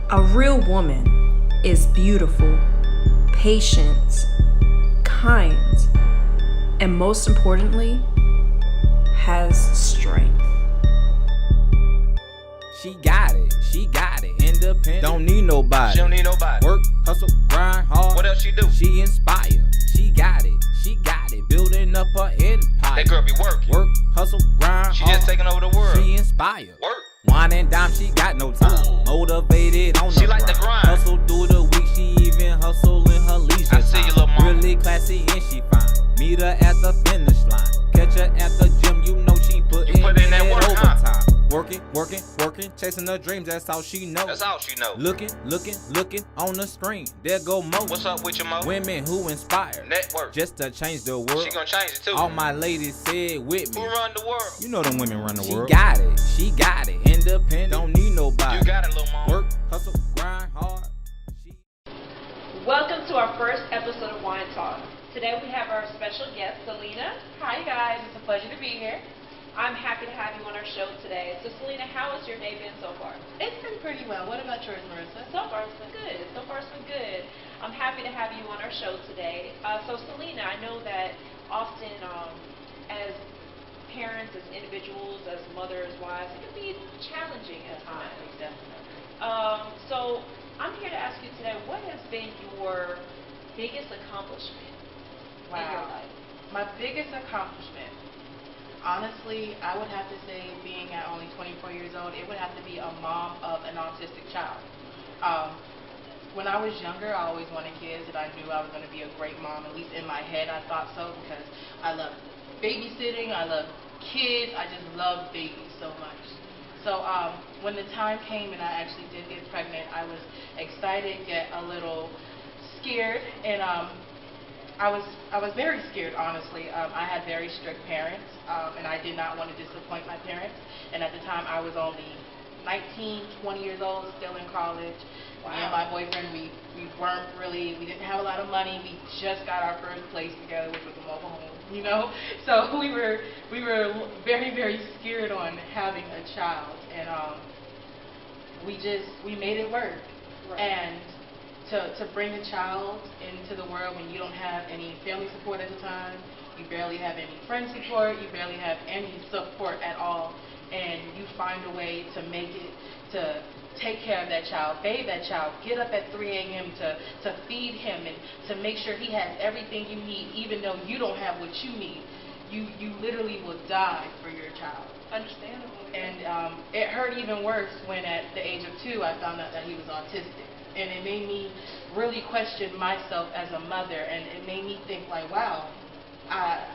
A real woman is beautiful, patient, kind, and most importantly, has strength. She got it, independent, don't need nobody. She don't need nobody. Work, hustle, grind hard. What else she do? She inspire, she got it, building up her empire. That girl be working. Work, hustle, grind She hard. just taking over the world. She inspire. Work. Wine and dime, she got no time. Ooh. Motivated on the She like to grind. Hustle through the week, she even hustle in her leisure I see time. you, little mama. Really classy and she fine. Meet her at the finish line. Catch her at the gym, you know she put in that work, huh? overtime. Working, chasing her dreams, that's all she knows. That's all she know. Looking on the screen. There go Mo. What's up with your mo? Women who inspire. Network. Just to change the world. She gonna change it too. All my ladies said with me. Who run the world? You know them women run the world. She got it, independent, don't need nobody. You got it, little mama. Work, hustle, grind hard. Welcome to our first episode of Wine Talk. Today we have our special guest, Selena. Hi guys, it's a pleasure to be here. I'm happy to have you on our show today. So Selena, how has your day been so far? It's been pretty well. What about yours, Marissa? So far it's been good. I'm happy to have you on our show today. So Selena, I know that often as parents, as individuals, as mothers, wives, it can be challenging at times. Definitely. So I'm here to ask you today, what has been your biggest accomplishment in your life? My biggest accomplishment, honestly, I would have to say, being at only 24 years old, it would have to be a mom of an autistic child. When I was younger, I always wanted kids, and I knew I was going to be a great mom. At least in my head, I thought so, because I love babysitting, I love kids, I just love babies so much. So when the time came and I actually did get pregnant, I was excited yet a little scared, and I was very scared, honestly. I had very strict parents, and I did not want to disappoint my parents. And at the time, I was only 19, 20 years old, still in college. Wow. Me and my boyfriend, we didn't have a lot of money. We just got our first place together, which was a mobile home, you know. So we were very, very scared on having a child, and we made it work. Right. And to bring a child into the world when you don't have any family support at the time, you barely have any friend support, you barely have any support at all, and you find a way to make it, to take care of that child, bathe that child, get up at 3 a.m. to feed him and to make sure he has everything you need, even though you don't have what you need. You literally will die for your child. Understandable. And it hurt even worse when at the age of 2 I found out that he was autistic. And it made me really question myself as a mother, and it made me think like, wow, I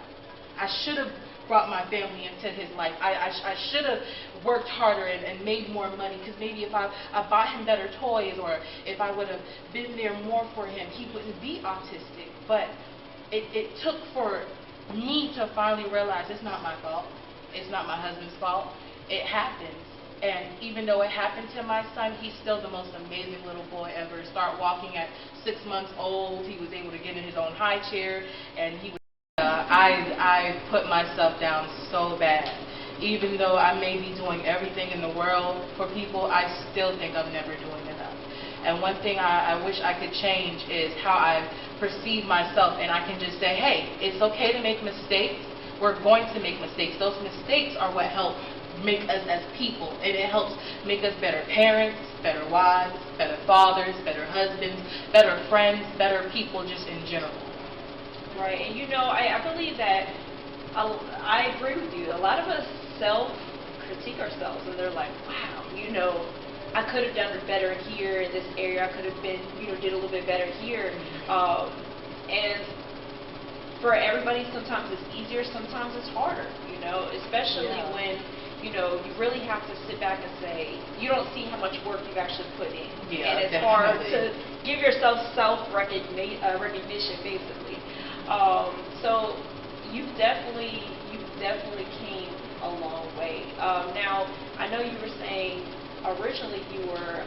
should have brought my family into his life. I should have worked harder and made more money, because maybe if I bought him better toys, or if I would have been there more for him, he wouldn't be autistic. But it took for me to finally realize it's not my fault. It's not my husband's fault. It happens. And even though it happened to my son, he's still the most amazing little boy ever. Start walking at 6 months old. He was able to get in his own high chair, and he was. I put myself down so bad. Even though I may be doing everything in the world for people, I still think I'm never doing enough. And one thing I wish I could change is how I perceive myself, and I can just say, hey, it's okay to make mistakes. We're going to make mistakes. Those mistakes are what help make us as people, and it helps make us better parents, better wives, better fathers, better husbands, better friends, better people just in general. Right, and you know, I believe that, I agree with you. A lot of us self-critique ourselves, and they're like, wow, you know, I could have done it better here in this area. I could have been, you know, did a little bit better here. And for everybody, sometimes it's easier, sometimes it's harder, you know, especially when, you know, you really have to sit back and say, you don't see how much work you've actually put in. Yeah, and it's definitely hard to give yourself recognition, basically. So you've definitely came a long way. Now, I know you were saying originally you were,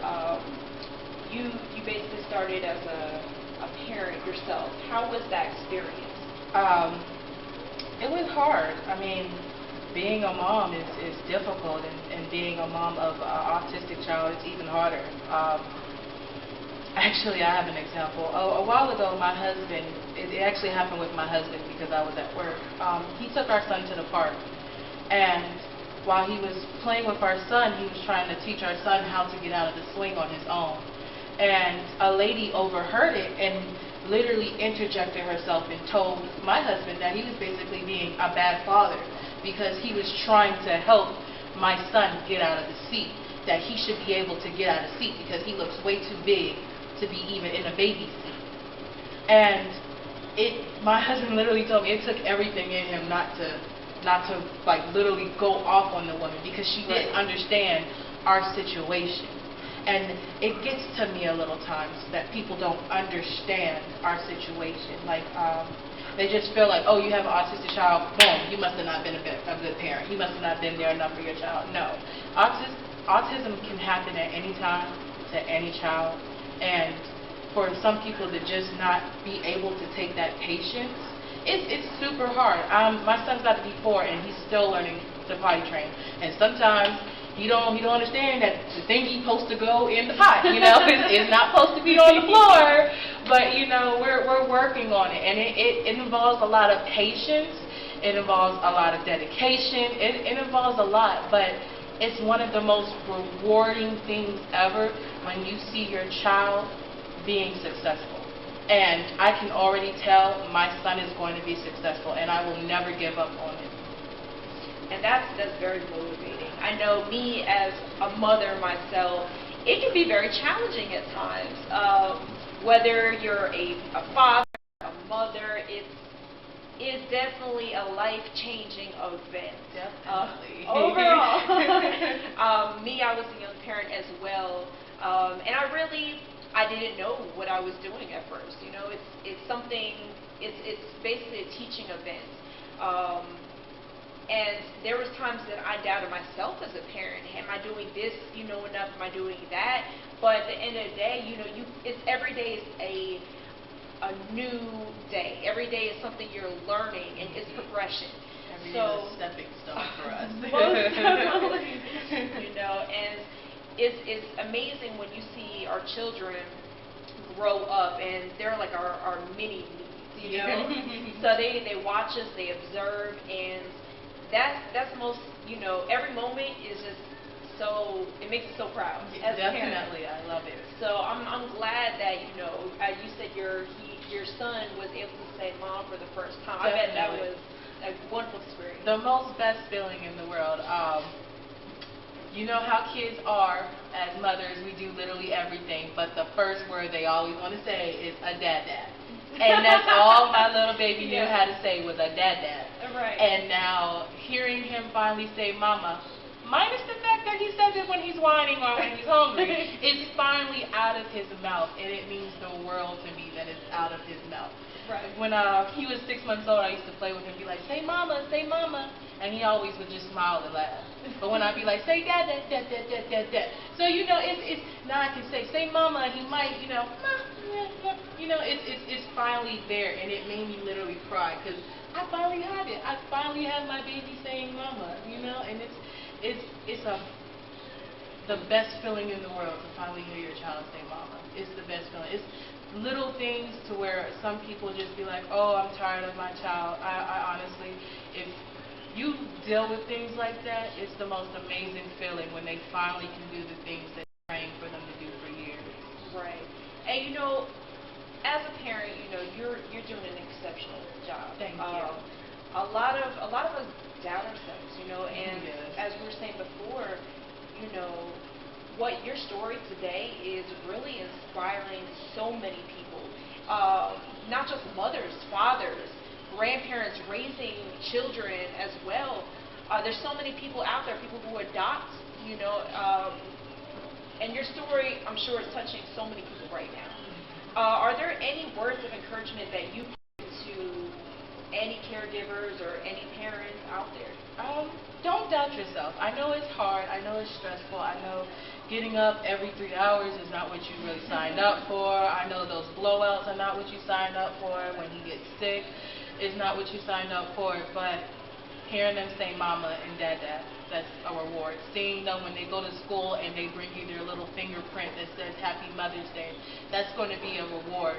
you basically started as a parent yourself. How was that experience? It was hard. I mean, being a mom is difficult, and being a mom of an autistic child is even harder. Actually, I have an example. A while ago, my husband, it actually happened with my husband because I was at work. He took our son to the park, and while he was playing with our son, he was trying to teach our son how to get out of the swing on his own. And a lady overheard it and literally interjected herself and told my husband that he was basically being a bad father because he was trying to help my son get out of the seat, that he should be able to get out of the seat because he looks way too big to be even in a baby seat. And my husband literally told me it took everything in him not to like literally go off on the woman because she didn't understand our situation. And it gets to me a little times that people don't understand our situation. Like, they just feel like, oh, you have an autistic child, boom, you must have not been a good parent. You must have not been there enough for your child. No. Autism can happen at any time to any child. And for some people to just not be able to take that patience, it's super hard. My son's about to be 4 and he's still learning to potty train. And sometimes he don't understand that the thing he's supposed to go in the pot, it's not supposed to be on the floor. But we're working on it, and it involves a lot of patience. It involves a lot of dedication. It involves a lot, but it's one of the most rewarding things ever when you see your child being successful. And I can already tell my son is going to be successful, and I will never give up on it. And that's very motivating. I know me as a mother myself, it can be very challenging at times. Whether you're a father, a mother, it's definitely a life-changing event. Definitely. Overall. Me, I was a young parent as well, and I didn't know what I was doing at first. It's something. It's basically a teaching event. And there was times that I doubted myself as a parent. Am I doing this, enough? Am I doing that? But at the end of the day, it's every day is a new day. Every day is something you're learning, and it's progression. Every day is a stepping stone for us. Most definitely. And it's amazing when you see our children grow up, and they're like our mini me. So they watch us, they observe, and that's most, every moment is just it makes us so proud as Definitely, parents. I love it. So I'm glad that, you said your son was able to say mom for the first time. Definitely. I bet that was a wonderful experience. The most best feeling in the world. You know how kids are as mothers, we do literally everything, but the first word they always want to say is a dad. And that's all my little baby knew how to say was a dad. Right. And now hearing him finally say mama, minus the fact that he says it when he's whining or when he's hungry, it's finally out of his mouth, and it means the world to me that it's out of his mouth. Right. When he was 6 months old, I used to play with him, be like, say mama, and he always would just smile and laugh. But when I'd be like, say dad. So it's now I can say mama, and he might, it's finally there, and it made me literally cry because I finally have it. I finally have my baby saying mama, and it's the best feeling in the world to finally hear your child say mama. It's the best feeling. It's little things to where some people just be like, oh, I'm tired of my child. I honestly, if you deal with things like that, it's the most amazing feeling when they finally can do the things that you're praying for them to do for years. Right. And as a parent, you're doing an exceptional job. Thank you. A lot of us doubt ourselves, and Yes. as we were saying before, what your story today is really inspiring so many people, not just mothers, fathers, grandparents raising children as well. There's so many people out there, people who adopt, and your story, I'm sure, is touching so many people right now. Are there any words of encouragement that you give to any caregivers or any parents out there? Don't doubt yourself. I know it's hard. I know it's stressful. I know getting up every 3 hours is not what you really signed up for. I know those blowouts are not what you signed up for. When you get sick, it's not what you signed up for. But Hearing them say mama and dada, that's a reward. Seeing them when they go to school and they bring you their little fingerprint that says Happy Mother's Day, that's going to be a reward.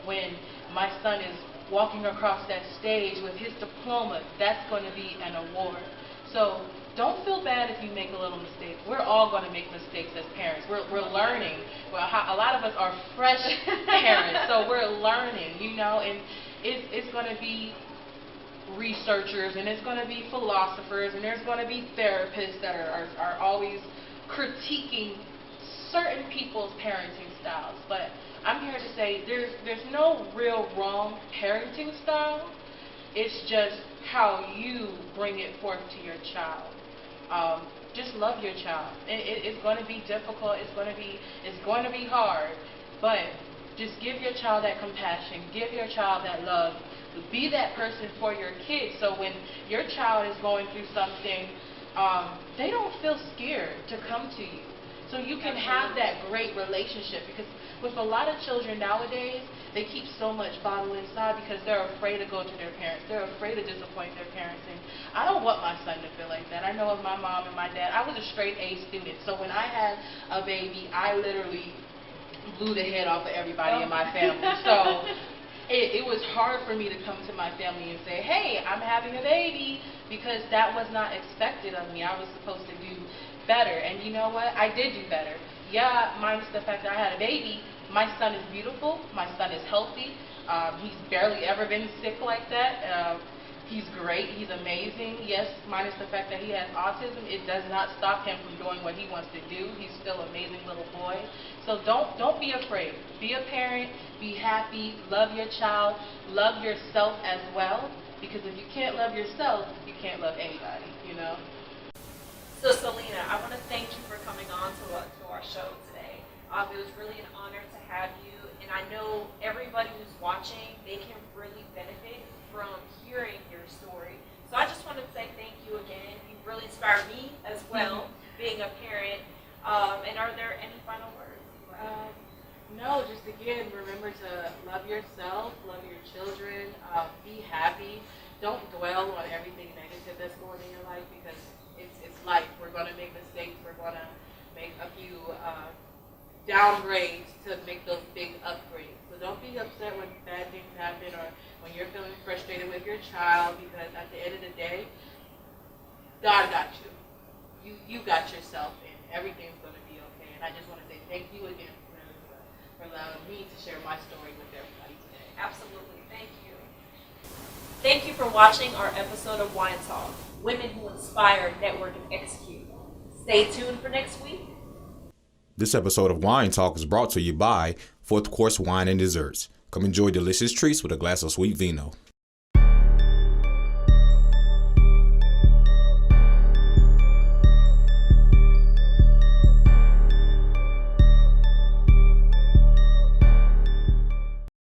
When my son is walking across that stage with his diploma, that's going to be an award. So don't feel bad if you make a little mistake. We're all going to make mistakes as parents. We're learning. Well, a lot of us are fresh parents, so we're learning, and it's going to be researchers, and it's going to be philosophers, and there's going to be therapists that are always critiquing certain people's parenting styles. But I'm here to say there's no real wrong parenting style. It's just how you bring it forth to your child. Just love your child. It's going to be difficult. It's going to be hard. But just give your child that compassion. Give your child that love. Be that person for your kids. So when your child is going through something, they don't feel scared to come to you. So you can have that great relationship, because with a lot of children nowadays, they keep so much bottled inside because they're afraid to go to their parents. They're afraid to disappoint their parents. And I don't want my son to feel like that. I know of my mom and my dad. I was a straight A student. So when I had a baby, I literally blew the head off of everybody in my family. So it was hard for me to come to my family and say, hey, I'm having a baby, because that was not expected of me. I was supposed to do better. And you know what? I did do better. Yeah, minus the fact that I had a baby. My son is beautiful. My son is healthy. He's barely ever been sick like that. He's great. He's amazing. Yes, minus the fact that he has autism, it does not stop him from doing what he wants to do. He's still an amazing little boy. So don't be afraid. Be a parent. Be happy. Love your child. Love yourself as well. Because if you can't love yourself, you can't love anybody, So Selena, I want to thank you for coming on to our show today. It was really an honor to have you, and I know everybody who's watching, they can really benefit from hearing your story. So I just want to say thank you again. You really inspired me as well, being a parent. And are there any final words? No, just again, remember to love yourself, love your children, be happy. Don't dwell on everything negative that's going in your life, because it's life. We're going to make mistakes. We're going to make a few downgrades to make those big upgrades. So don't be upset when bad things happen, or when you're feeling frustrated with your child, because at the end of the day, God got you. You got yourself, and everything's going to be okay. And I just want to say thank you again for allowing me to share my story with everybody today. Absolutely. Thank you. Thank you for watching our episode of Wine Talk, Women Who Inspire, Network, and Execute. Stay tuned for next week. This episode of Wine Talk is brought to you by Fourth Course Wine and Desserts. Come enjoy delicious treats with a glass of sweet vino.